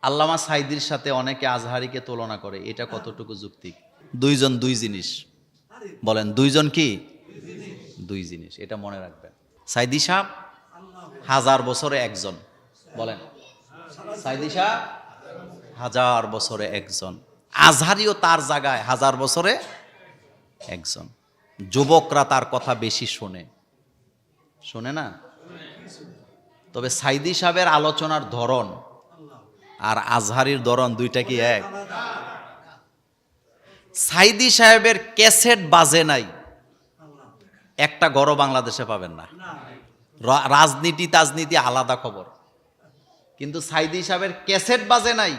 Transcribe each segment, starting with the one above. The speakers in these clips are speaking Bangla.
আল্লামা সাইদির সাথে অনেকে আজহারিকে তুলনা করে, এটা কতটুকু যুক্তিক? দুইজন দুই জিনিস। বলেন দুইজন কি? দুই জিনিস, এটা মনে রাখবেন। সাইদি সাহেব 1000 বছরে একজন। বলেন সাইদি সাহেব 1000 বছরে একজন, আজহারিও তার জায়গায় 1000 বছরে একজন। যুবকরা তার কথা বেশি শোনে না? তবে সাইদি সাহেবের আলোচনার ধরন আর আজহারির ধরন দুইটা কি এক? সাইদি সাহেবের ক্যাসেট বাজে নাই একটা গড় বাংলাদেশে পাবেন না। রাজনীতি তাজনীতি আলাদা খবর, কিন্তু সাইদি সাহেবের ক্যাসেট বাজে নাই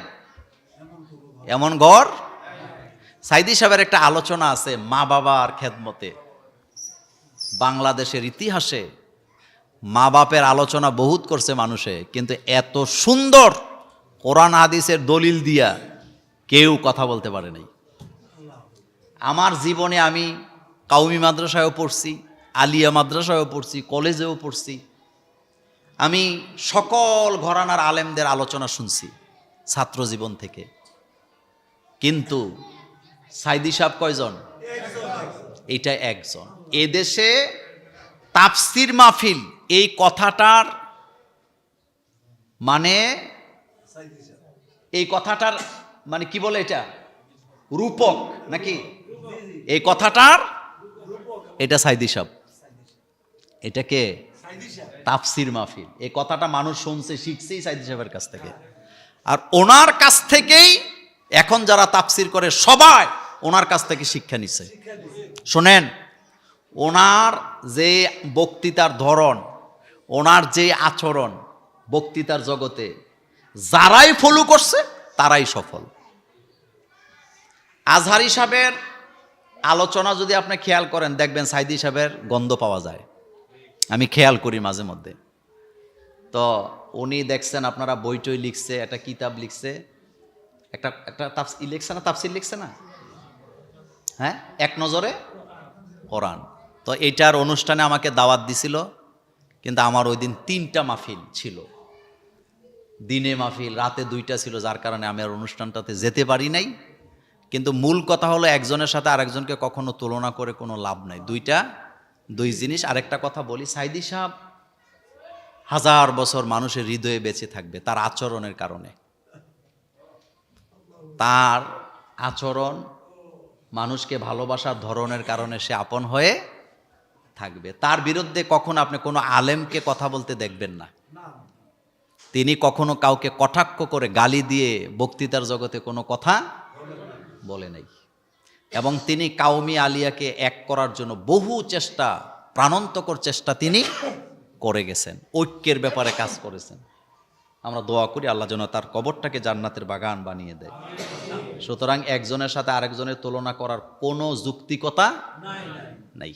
এমন গড়। সাইদি সাহেবের একটা আলোচনা আছে মা বাবার খেদমতে। বাংলাদেশের ইতিহাসে মা বাপের আলোচনা বহুত করছে মানুষে, কিন্তু এত সুন্দর কোরআন হাদিসের দলিল দিয়া কেউ কথা বলতে পারে নাই। আমার জীবনে আমি কাউমি মাদ্রাসায়ও পড়ছি, আলিয়া মাদ্রাসায়ও পড়ছি, কলেজেও পড়ছি। আমি সকল ঘরানার আলেমদের আলোচনা শুনছি ছাত্র জীবন থেকে, কিন্তু সাইদি সাহেব কয়জন? এইটা একজন। এদেশে তাফসির মাহফিল এই কথাটার মানে, এই কথাটার মানে কি বলে, এটা রূপক নাকি? এই কথাটার এটা সাইদি সাহেব। এটাকে তাফসির মাহফিল, এই কথাটা মানুষ শুনছে শিখছেই সাইদি সাহেবের কাছ থেকে। আর ওনার কাছ থেকেই এখন যারা তাফসির করে সবাই ওনার কাছ থেকে শিক্ষা নিচ্ছে। শোনেন, ওনার যে বক্তৃতার ধরন, ওনার যে আচরণ বক্তৃতার জগতে, যারাই ফলো করছে তারাই সফল। আজহারি সাহেবের আলোচনা যদি আপনি খেয়াল করেন, দেখবেন সাইদি সাহেবের গন্ধ পাওয়া যায়। আমি খেয়াল করি মাঝে মধ্যে। তো উনি দেখছেন আপনারা বইটই লিখছে, একটা কিতাব লিখছে, একটা তাফসির লিখছে না, তাফসির লিখছে না? হ্যাঁ, এক নজরে কোরআন। তো এইটার অনুষ্ঠানে আমাকে দাওয়াত দিছিল, কিন্তু আমার ওই দিন 3টা মাহফিল ছিল। দিনে মাহফিল, রাতে 2টা ছিল, যার কারণে আমি আর অনুষ্ঠানটাতে যেতে পারি নাই। কিন্তু মূল কথা হলো, একজনের সাথে আরেকজনকে কখনো তুলনা করে কোনো লাভ নাই। দুই জিনিস। আরেকটা কথা বলি, সাইদি সাহেব 1000 বছর মানুষের হৃদয়ে বেঁচে থাকবে তার আচরণের কারণে। তার আচরণ মানুষকে ভালোবাসার ধরনের কারণে সে আপন হয়ে থাকবে। তার বিরুদ্ধে কখনো আপনি কোনো আলেমকে কথা বলতে দেখবেন না। তিনি কখনো কাউকে কটাক্ষ করে গালি দিয়ে বক্তৃতার জগতে কোনো কথা বলে নাই। এবং তিনি কাউমি আলিয়াকে এক করার জন্য বহু চেষ্টা, প্রাণান্তকর চেষ্টা তিনি করে গেছেন, ঐক্যের ব্যাপারে কাজ করেছেন। আমরা দোয়া করি আল্লাহ যেন তার কবরটাকে জান্নাতের বাগান বানিয়ে দেয়। সুতরাং একজনের সাথে আরেকজনের তুলনা করার কোনো যৌক্তিকতা নাই।